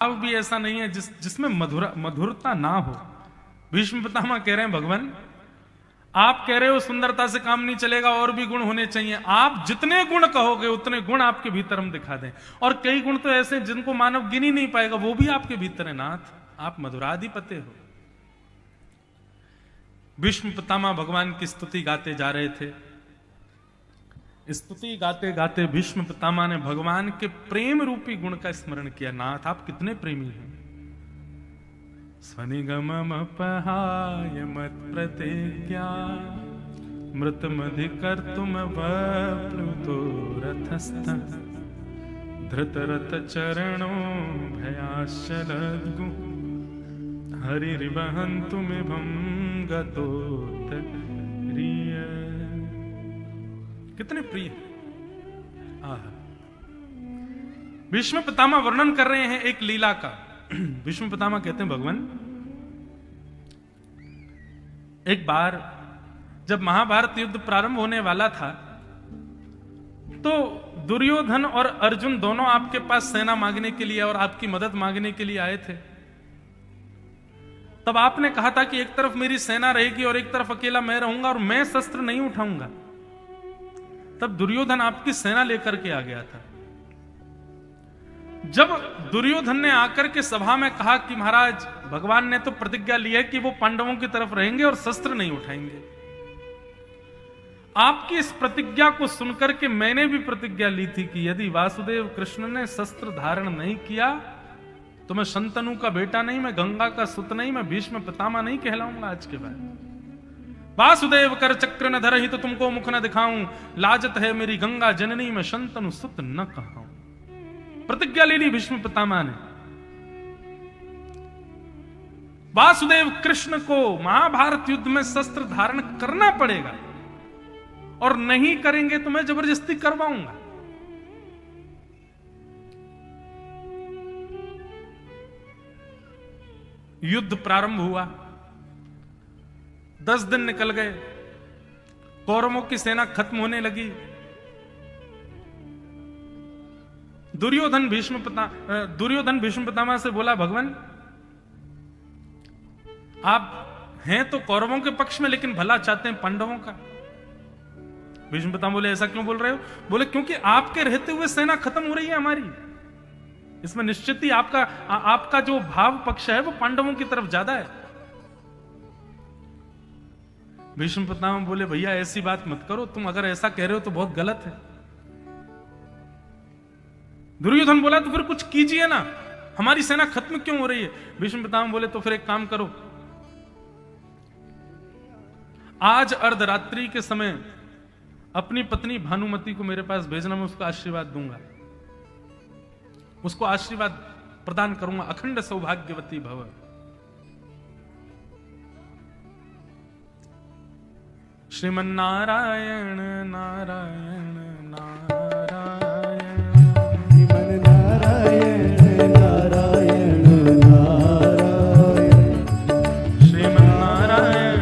अब भी ऐसा नहीं है जिसमें मधुरता ना हो। भीष्म पितामह कह रहे हैं भगवान, आप कह रहे हो सुंदरता से काम नहीं चलेगा, और भी गुण होने चाहिए। आप जितने गुण कहोगे उतने गुण आपके भीतर हम दिखा दें। और कई गुण तो ऐसे जिनको मानव गिन ही नहीं पाएगा, वो भी आपके भीतर है। नाथ, आप मधुराधिपत्य हो। भीष्म पितामह भगवान की स्तुति गाते जा रहे थे। स्तुति गाते गाते भीष्म पितामह ने भगवान के प्रेम रूपी गुण का स्मरण किया। नाथ, आप कितने प्रेमी हैं। स्वनिगममपहाय मत प्रतिज्ञा मृतमधिकर तुम वप्लुतो रथस्थः धृतरथ चरणो भयाशलद्गु हरिर्वहन्तुमिभं गतोत्तरीय। कितने प्रिय। भीष्म पितामह वर्णन कर रहे हैं एक लीला का। भीष्म पितामह कहते हैं भगवान, एक बार जब महाभारत युद्ध प्रारंभ होने वाला था तो दुर्योधन और अर्जुन दोनों आपके पास सेना मांगने के लिए और आपकी मदद मांगने के लिए आए थे। तब आपने कहा था कि एक तरफ मेरी सेना रहेगी और एक तरफ अकेला मैं रहूंगा और मैं शस्त्र नहीं उठाऊंगा। तब दुर्योधन आपकी सेना लेकर के आ गया था। जब दुर्योधन ने आकर के सभा में कहा कि महाराज, भगवान ने तो प्रतिज्ञा ली है कि वो पांडवों की तरफ रहेंगे और शस्त्र नहीं उठाएंगे। आपकी इस प्रतिज्ञा को सुनकर के मैंने भी प्रतिज्ञा ली थी कि यदि वासुदेव कृष्ण ने शस्त्र धारण नहीं किया तो मैं शंतनु का बेटा नहीं, मैं गंगा का सुत नहीं, मैं भीष्म पितामह नहीं कहलाऊंगा आज के बाद। वासुदेव कर चक्र न धरहि तो तुमको मुख न दिखाऊं, लाजत है मेरी गंगा जननी, मैं शंतनु सुत न कहूं। प्रतिज्ञा ले ली भीष्म पितामह ने। वासुदेव कृष्ण को महाभारत युद्ध में शस्त्र धारण करना पड़ेगा और नहीं करेंगे तो मैं जबरदस्ती करवाऊंगा। युद्ध प्रारंभ हुआ। 10 दिन निकल गए। कौरवों की सेना खत्म होने लगी। दुर्योधन भीष्म पितामह से बोला, भगवान आप हैं तो कौरवों के पक्ष में लेकिन भला चाहते हैं पांडवों का। भीष्म पितामह बोले, ऐसा क्यों बोल रहे हो? बोले, क्योंकि आपके रहते हुए सेना खत्म हो रही है हमारी। इसमें निश्चित ही आपका जो भाव पक्ष है वो पांडवों की तरफ ज्यादा है। भीष्म पितामह बोले, भैया ऐसी बात मत करो, तुम अगर ऐसा कह रहे हो तो बहुत गलत है। दुर्योधन बोला, तो फिर कुछ कीजिए ना, हमारी सेना खत्म क्यों हो रही है? भीष्म पितामह बोले, तो फिर एक काम करो, आज अर्धरात्रि के समय अपनी पत्नी भानुमति को मेरे पास भेजना, मैं उसको आशीर्वाद दूंगा, उसको आशीर्वाद प्रदान करूंगा, अखंड सौभाग्यवती भव। श्रीमन्नारायण नारायण नारायण, श्रीमन्नारायण नारायण नारायण, श्रीमन्नारायण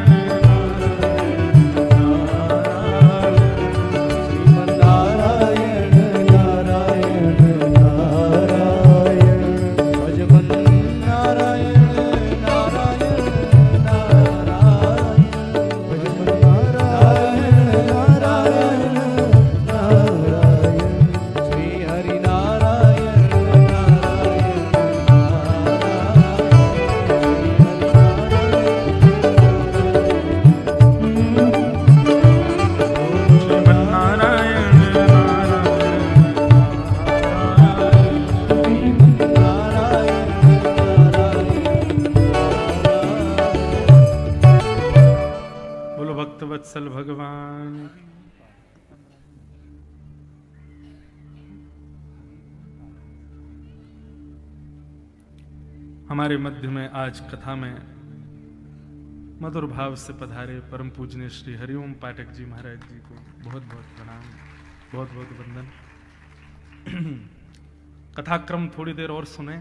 श्रीमन्नारायण नारायण नारायण, भजमन्नारायण नारायण नारायण, भजमन्नारायण नारायण नारायण, श्री हरिनारायण नारायण श्रीमन्नारायण बोलो भक्त वत्सल भगवान। हमारे मध्य में आज कथा में मधुर भाव से पधारे परम पूजनीय श्री हरिओम पाठक जी महाराज जी को बहुत बहुत प्रणाम, बहुत बहुत वंदन। कथाक्रम थोड़ी देर और सुने।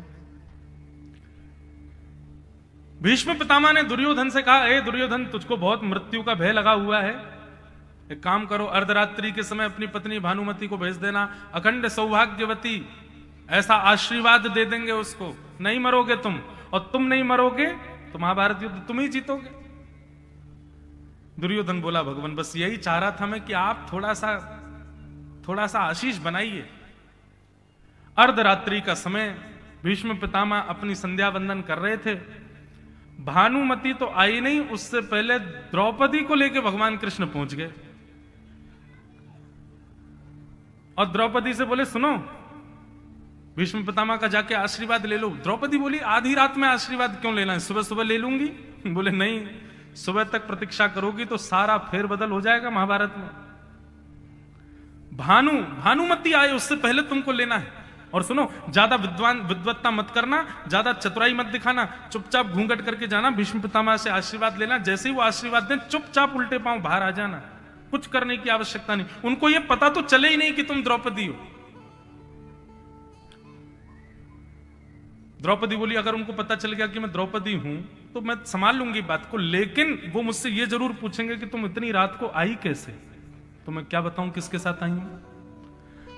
भीष्म पितामह ने दुर्योधन से कहा, ए दुर्योधन, तुझको बहुत मृत्यु का भय लगा हुआ है, एक काम करो, अर्धरात्रि के समय अपनी पत्नी भानुमति को भेज देना, अखंड सौभाग्यवती, ऐसा आशीर्वाद दे देंगे उसको। नहीं मरोगे तुम, और तुम नहीं मरोगे तो महाभारत युद्ध तुम ही जीतोगे। दुर्योधन बोला भगवान बस यही चाह रहा था मैं कि आप थोड़ा सा आशीष बनाइए। अर्धरात्रि का समय, भीष्म पितामह अपनी संध्या वंदन कर रहे थे। भानुमति तो आई नहीं, उससे पहले द्रौपदी को लेकर भगवान कृष्ण पहुंच गए और द्रौपदी से बोले सुनो, भीष्म पितामह का जाके आशीर्वाद ले लो। द्रौपदी बोली आधी रात में आशीर्वाद क्यों लेना है, सुबह सुबह ले लूंगी। बोले नहीं, सुबह तक प्रतीक्षा करोगी तो सारा फेरबदल हो जाएगा महाभारत में। भानुमति आए उससे पहले तुमको लेना है। और सुनो, ज्यादा विद्वत्ता मत करना, ज्यादा चतुराई मत दिखाना, चुपचाप घूंघट करके जाना, भीष्म पितामह से आशीर्वाद लेना। जैसे ही वो आशीर्वाद दें चुपचाप उल्टे पांव बाहर आ जाना, कुछ करने की आवश्यकता नहीं। उनको ये पता तो चले ही नहीं कि तुम द्रौपदी हो। द्रौपदी बोली अगर उनको पता चल गया कि मैं द्रौपदी हूं तो मैं संभाल लूंगी बात को, लेकिन वो मुझसे ये जरूर पूछेंगे कि तुम इतनी रात को आई कैसे। तो मैं क्या बताऊं किसके साथ आई हूं।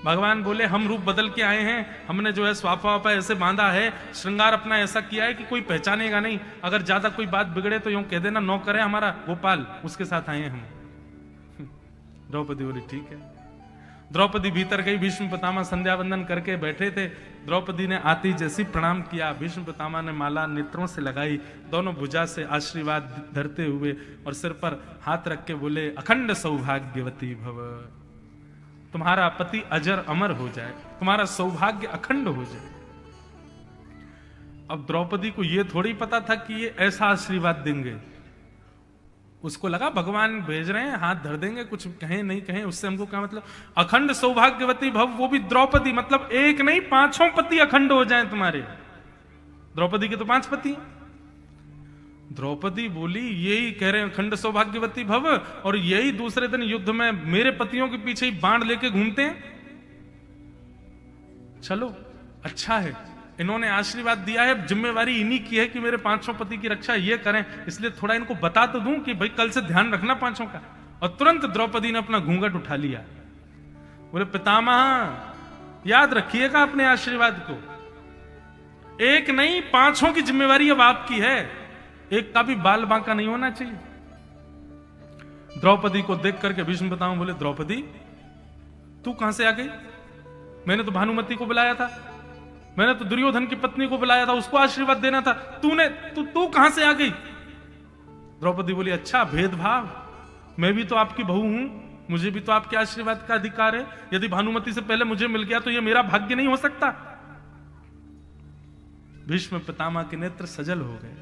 भगवान बोले हम रूप बदल के आए हैं, हमने जो है स्वापा वापा ऐसे बांधा है, श्रृंगार अपना ऐसा किया है कि कोई पहचानेगा नहीं। अगर ज्यादा कोई बात बिगड़े तो यूं कह देना नौकर है हमारा गोपाल, उसके साथ आए हैं हम। द्रौपदी बोली ठीक है। द्रौपदी भीतर गई, भीष्म पितामह संध्या वंदन करके बैठे थे। द्रौपदी ने आती जैसी प्रणाम किया, भीष्म पितामह ने माला नेत्रों से लगाई, दोनों भुजा से आशीर्वाद धरते हुए और सिर पर हाथ रख के बोले अखंड सौभाग्यवती भव, तुम्हारा पति अजर अमर हो जाए, तुम्हारा सौभाग्य अखंड हो जाए। अब द्रौपदी को यह थोड़ी पता था कि ये ऐसा आशीर्वाद देंगे। उसको लगा भगवान भेज रहे हैं, हाथ धर देंगे, कुछ कहें नहीं कहें उससे हमको क्या मतलब। अखंड सौभाग्यवती भव, वो भी द्रौपदी, मतलब एक नहीं 5 पति अखंड हो जाएं तुम्हारे। द्रौपदी के तो 5 पति। द्रौपदी बोली यही कह रहे हैं अखंड सौभाग्यवती भव, और यही दूसरे दिन युद्ध में मेरे पतियों के पीछे ही बाण लेके घूमते हैं। चलो अच्छा है, इन्होंने आशीर्वाद दिया है, जिम्मेवारी इन्हीं की है कि मेरे 500 पति की रक्षा ये करें, इसलिए थोड़ा इनको बता तो दूं कि भाई कल से ध्यान रखना 500 का। और तुरंत द्रौपदी ने अपना घूंघट उठा लिया। बोले पितामह याद रखिएगा अपने आशीर्वाद को, एक नहीं 500 की जिम्मेवारी अब आपकी है, एक का भी बाल बांका नहीं होना चाहिए। द्रौपदी को देख करके भीष्म पितामह बोले द्रौपदी तू कहां से आ गई, मैंने तो भानुमति को बुलाया था, मैंने तो दुर्योधन की पत्नी को बुलाया था, उसको आशीर्वाद देना था, तू कहां से आ गई। द्रौपदी बोली अच्छा भेदभाव, मैं भी तो आपकी बहू हूं, मुझे भी तो आपके आशीर्वाद का अधिकार है। यदि भानुमति से पहले मुझे मिल गया तो यह मेरा भाग्य नहीं हो सकता। भीष्म पितामह के नेत्र सजल हो गए।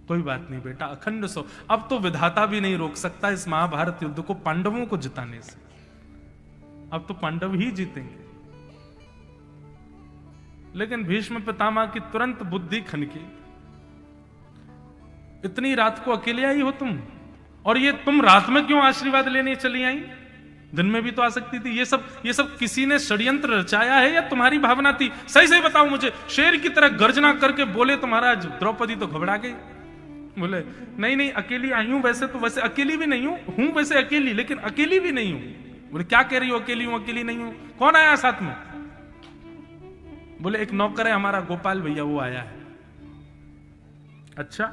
कोई बात नहीं बेटा, अखंड सो, अब तो विधाता भी नहीं रोक सकता इस महाभारत युद्ध को पांडवों को जिताने से। अब तो पांडव ही जीतेंगे। लेकिन भीष्म पितामह की तुरंत बुद्धि खनकी। इतनी रात को अकेले आई हो तुम, और ये तुम रात में क्यों आशीर्वाद लेने चली आई, दिन में भी तो आ सकती थी। ये सब किसी ने षड्यंत्र रचाया है या तुम्हारी भावना थी? सही सही बताओ मुझे। शेर की तरह गर्जना करके बोले तो महाराज द्रौपदी तो घबरा गई। बोले नहीं अकेली आई हूं, वैसे अकेली भी नहीं हूं, वैसे अकेली, लेकिन अकेली भी नहीं हूं। बोले क्या कह रही हो, अकेली हूं अकेली नहीं हूं, कौन आया साथ में? बोले एक नौकर है हमारा गोपाल भैया, वो आया है। अच्छा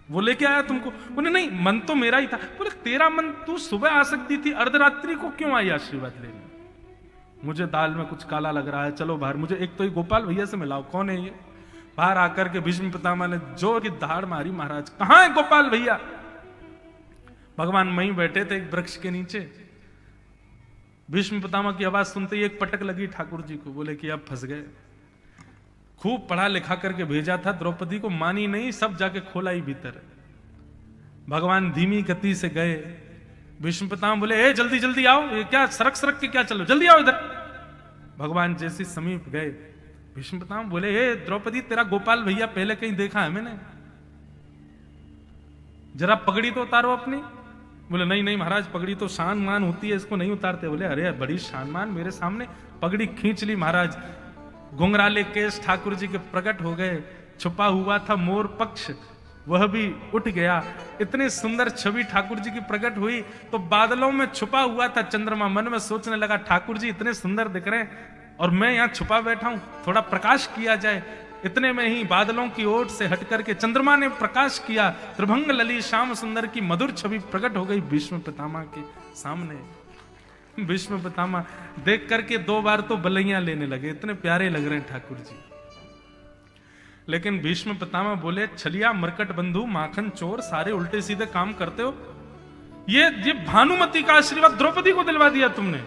वो लेके आया तुमको? बोले नहीं मन तो मेरा ही था। बोले तेरा मन, तू सुबह आ सकती थी, अर्धरात्रि को क्यों आई आशीर्वाद लेने? मुझे दाल में कुछ काला लग रहा है, चलो बाहर, मुझे एक तो ये गोपाल भैया से मिलाओ, कौन है ये? बाहर आकर के भीष्म पितामह ने जोर की दहाड़ मारी, महाराज कहां है गोपाल भैया? भगवान वहीं बैठे थे एक वृक्ष के नीचे। भीष्म पितामह की आवाज सुनते ही एक पटक लगी ठाकुर जी को। बोले कि अब फंस गए। खूब पढ़ा लिखा करके भेजा था द्रौपदी को, मानी नहीं, सब जाके खोला ही भीतर। भगवान धीमी गति से गए। भीष्म पितामह बोले ए जल्दी जल्दी आओ, ये क्या सरक सरक के क्या चलो, जल्दी आओ इधर। भगवान जैसे समीप गए, भीष्म पितामह बोले ए द्रौपदी तेरा गोपाल भैया पहले कहीं देखा है मैंने, जरा पगड़ी तो उतारो अपनी। बोले नहीं महाराज, पगड़ी तो शान मान होती है, इसको नहीं उतारते। बोले अरे बड़ी शान मान, मेरे सामने पगड़ी खींच ली महाराज। घुंघराले केश ठाकुर जी के प्रकट हो गए। छुपा हुआ था मोर पक्ष, वह भी उठ गया। इतनी सुंदर छवि ठाकुर जी की प्रकट हुई तो बादलों में छुपा हुआ था चंद्रमा मन में सोचने लगा ठाकुर जी इतने सुंदर दिख रहे हैं, और मैं यहां छुपा बैठा हूं, थोड़ा प्रकाश किया जाए। इतने में ही बादलों की ओट से हटकर के चंद्रमा ने प्रकाश किया, त्रिभंग लली श्याम सुंदर की मधुर छवि प्रकट हो गई भीष्म पितामह के सामने। भीष्म पितामह देख करके 2 बार तो बलैया लेने लगे, इतने प्यारे लग रहे हैं ठाकुर जी। लेकिन भीष्म पितामह बोले, छलिया मरकट बंधु माखन चोर, सारे उल्टे सीधे काम करते हो। ये भानुमति का आशीर्वाद द्रौपदी को दिलवा दिया तुमने।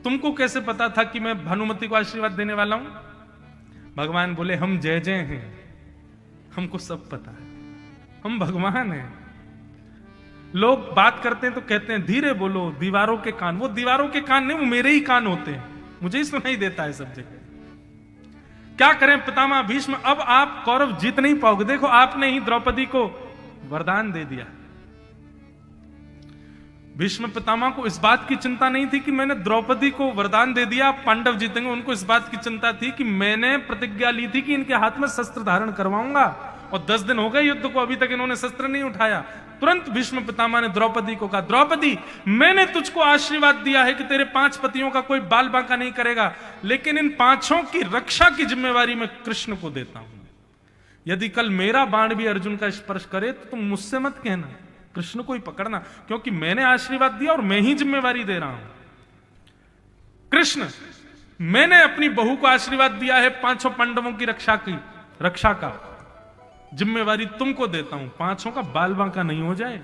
तुमको कैसे पता था कि मैं भानुमति को आशीर्वाद देने वाला हूं? भगवान बोले, हम जय जय हैं, हमको सब पता है, हम भगवान हैं। लोग बात करते हैं तो कहते हैं धीरे बोलो, दीवारों के कान। वो दीवारों के कान नहीं, वो मेरे ही कान होते हैं, मुझे ही सुनाई देता है सब जगह। क्या करें पितामह भीष्म, अब आप कौरव जीत नहीं पाओगे। देखो आपने ही द्रौपदी को वरदान दे दिया। भीष्म पितामह को इस बात की चिंता नहीं थी कि मैंने द्रौपदी को वरदान दे दिया पांडव जीतेंगे। उनको इस बात की चिंता थी कि मैंने प्रतिज्ञा ली थी कि इनके हाथ में शस्त्र धारण करवाऊंगा, और 10 दिन हो गए युद्ध को, अभी तक इन्होंने शस्त्र नहीं उठाया। तुरंत भीष्म पितामह ने द्रौपदी को कहा, द्रौपदी मैंने तुझको आशीर्वाद दिया है कि तेरे 5 पतियों का कोई बाल बांका नहीं करेगा, लेकिन इन 5 की रक्षा की जिम्मेवारी मैं कृष्ण को देता हूं। यदि कल मेरा बाण भी अर्जुन का स्पर्श करे तो तुम मुझसे मत कहना, कृष्ण को ही पकड़ना, क्योंकि मैंने आशीर्वाद दिया और मैं ही जिम्मेवारी दे रहा हूं। कृष्ण, मैंने अपनी बहू को आशीर्वाद दिया है 5 पांडवों की रक्षा का जिम्मेवारी तुमको देता हूं, 5 का बाल बांका नहीं हो जाए।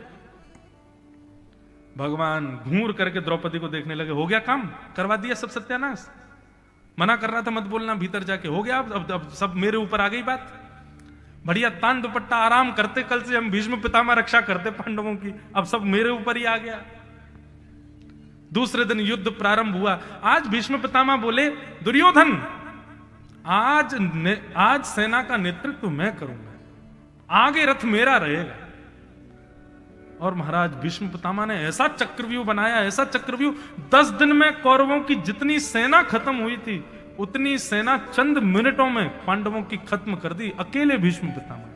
भगवान घूर करके द्रौपदी को देखने लगे, हो गया काम, करवा दिया सब सत्यानाश। मना कर रहा था मत बोलना, भीतर जाके हो गया, अब सब मेरे ऊपर आ गई बात। बढ़िया तान दुपट्टा आराम करते, कल से हम भीष्म पितामह रक्षा करते पांडवों की, अब सब मेरे ऊपर ही आ गया। दूसरे दिन युद्ध प्रारंभ हुआ। आज भीष्म पितामह बोले, दुर्योधन आज सेना का नेतृत्व मैं करूंगा, आगे रथ मेरा रहेगा। और महाराज भीष्म पितामह ने ऐसा चक्रव्यूह बनाया, ऐसा चक्रव्यूह, 10 दिन में कौरवों की जितनी सेना खत्म हुई थी उतनी सेना चंद मिनटों में पांडवों की खत्म कर दी, अकेले भीष्म पितामह।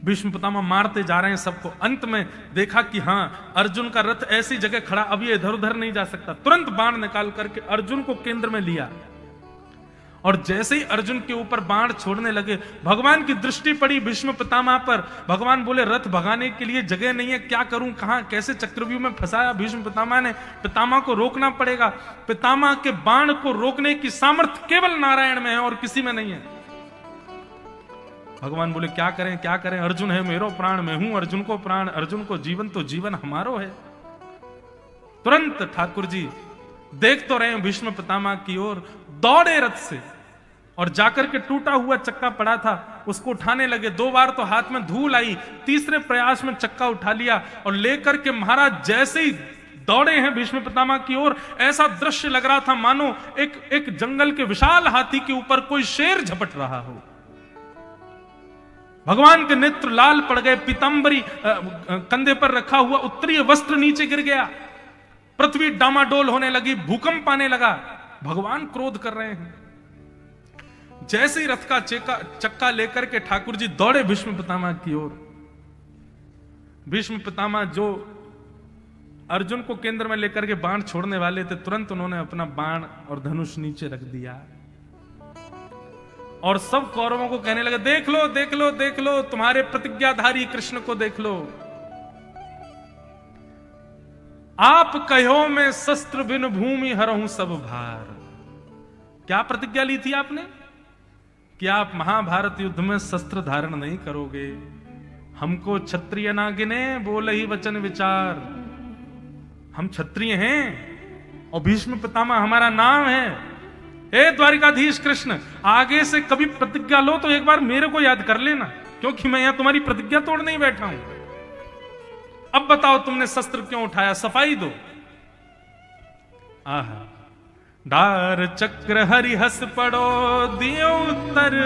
भीष्म पितामह मारते जा रहे हैं सबको। अंत में देखा कि हां अर्जुन का रथ ऐसी जगह खड़ा, अब ये इधर उधर नहीं जा सकता। तुरंत बाण निकाल करके अर्जुन को केंद्र में लिया, और जैसे ही अर्जुन के ऊपर बाण छोड़ने लगे, भगवान की दृष्टि पड़ी भीष्म पितामह पर। भगवान बोले, रथ भगाने के लिए जगह नहीं है, क्या करूं, कहां कैसे चक्रव्यूह में फंसाया भीष्म पितामह ने। पितामह को रोकना पड़ेगा। पितामह के बाण को रोकने की सामर्थ्य केवल नारायण में है और किसी में नहीं है। भगवान बोले, क्या करें क्या करें, अर्जुन है मेरो प्राण, मैं हूं अर्जुन को प्राण, अर्जुन को जीवन तो जीवन हमारो है। तुरंत ठाकुर जी देख तो रहे भीष्म पितामह की ओर, दौड़े रथ से और जाकर के टूटा हुआ चक्का पड़ा था उसको उठाने लगे। 2 बार तो हाथ में धूल आई, तीसरे प्रयास में चक्का उठा लिया और लेकर के महाराज जैसे ही दौड़े हैं भीष्म पितामह की ओर, ऐसा दृश्य लग रहा था मानो एक जंगल के विशाल हाथी के ऊपर कोई शेर झपट रहा हो। भगवान के नेत्र लाल पड़ गए, पीतांबरी कंधे पर रखा हुआ उत्तरीय वस्त्र नीचे गिर गया, पृथ्वी डामाडोल होने लगी, भूकंप आने लगा। भगवान क्रोध कर रहे हैं। जैसे ही रथ का चक्का लेकर के ठाकुर जी दौड़े भीष्म पितामह की ओर। भीष्म पितामह जो अर्जुन को केंद्र में लेकर के बाण छोड़ने वाले थे, तुरंत उन्होंने अपना बाण और धनुष नीचे रख दिया और सब कौरवों को कहने लगे, देख लो देख लो देख लो, तुम्हारे प्रतिज्ञाधारी कृष्ण को देख लो। आप कहो मैं शस्त्र बिन भूमि हरहूं सब भार। क्या प्रतिज्ञा ली थी आपने कि आप महाभारत युद्ध में शस्त्र धारण नहीं करोगे। हमको क्षत्रिय ना गिने, बोले ही वचन विचार। हम क्षत्रिय हैं और भीष्म पितामह हमारा नाम है। हे द्वारिकाधीश कृष्ण, आगे से कभी प्रतिज्ञा लो तो एक बार मेरे को याद कर लेना, क्योंकि मैं यहां तुम्हारी प्रतिज्ञा तोड़ने ही बैठा हूं। अब बताओ तुमने शस्त्र क्यों उठाया, सफाई दो। आहा, डार चक्र हरि हस पड़ो, दियो उत्तर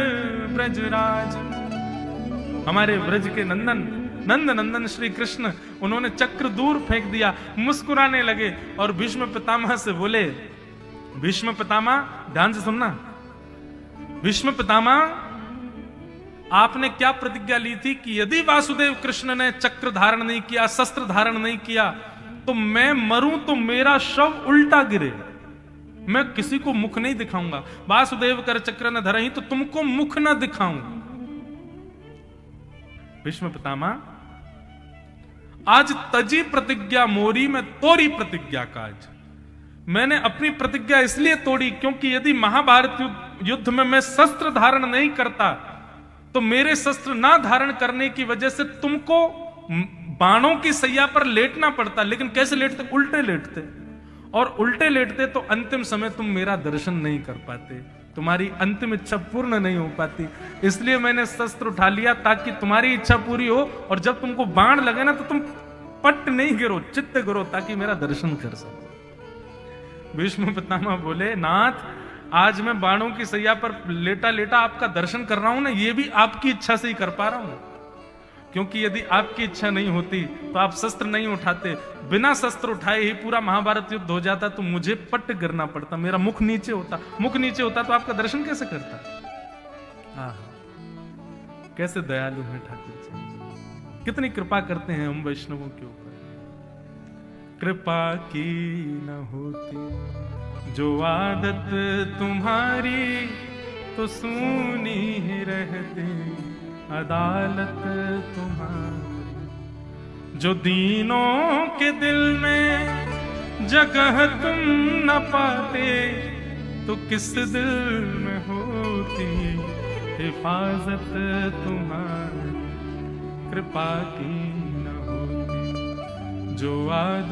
ब्रजराज। हमारे ब्रज के नंद नंदन श्री कृष्ण, उन्होंने चक्र दूर फेंक दिया, मुस्कुराने लगे और भीष्म पितामह से बोले, भीष्म पितामह ध्यान से सुनना, भीष्म पितामह आपने क्या प्रतिज्ञा ली थी कि यदि वासुदेव कृष्ण ने चक्र धारण नहीं किया, शस्त्र धारण नहीं किया, तो मैं मरूं तो मेरा शव उल्टा गिरे, मैं किसी को मुख नहीं दिखाऊंगा। वासुदेव कर चक्र न धरहि, तो तुमको मुख न दिखाऊं। भीष्म पितामह, आज तजी प्रतिज्ञा मोरी, मैं तोरी प्रतिज्ञा काज। मैंने अपनी प्रतिज्ञा इसलिए तोड़ी क्योंकि यदि महाभारत युद्ध में मैं शस्त्र धारण नहीं करता तो मेरे शस्त्र ना धारण करने की वजह से तुमको बाणों की सैया पर लेटना पड़ता। लेकिन कैसे लेटते? उल्टे लेटते, और उल्टे लेटते तो अंतिम समय तुम मेरा दर्शन नहीं कर पाते, तुम्हारी अंतिम इच्छा पूर्ण नहीं हो पाती। इसलिए मैंने शस्त्र उठा लिया ताकि तुम्हारी इच्छा पूरी हो, और जब तुमको बाण लगे ना तो तुम पट नहीं गिरो, चित्त गिरो, ताकि मेरा दर्शन कर सको। भीष्म पितामह बोले, नाथ आज मैं बाणों की सैया पर लेटा लेटा आपका दर्शन कर रहा हूं ना, ये भी आपकी इच्छा से ही कर पा रहा हूं, क्योंकि यदि आपकी इच्छा नहीं होती तो आप शस्त्र नहीं उठाते। बिना शस्त्र उठाए ही पूरा महाभारत युद्ध हो जाता तो मुझे पट गिरना पड़ता, मेरा मुख नीचे होता। मुख नीचे होता तो आपका दर्शन कैसे करता? कैसे दयालु हैं ठाकुर जी, कितनी कृपा करते हैं हम वैष्णवों के ऊपर। कृपा की न होती जो आदत तुम्हारी, तो सुनी ही रहती अदालत तुम्हारी। जो दीनों के दिल में जगह तुम न पाते, तो किस दिल में होती हिफाजत तुम्हारी। कृपा की न होती जो आदत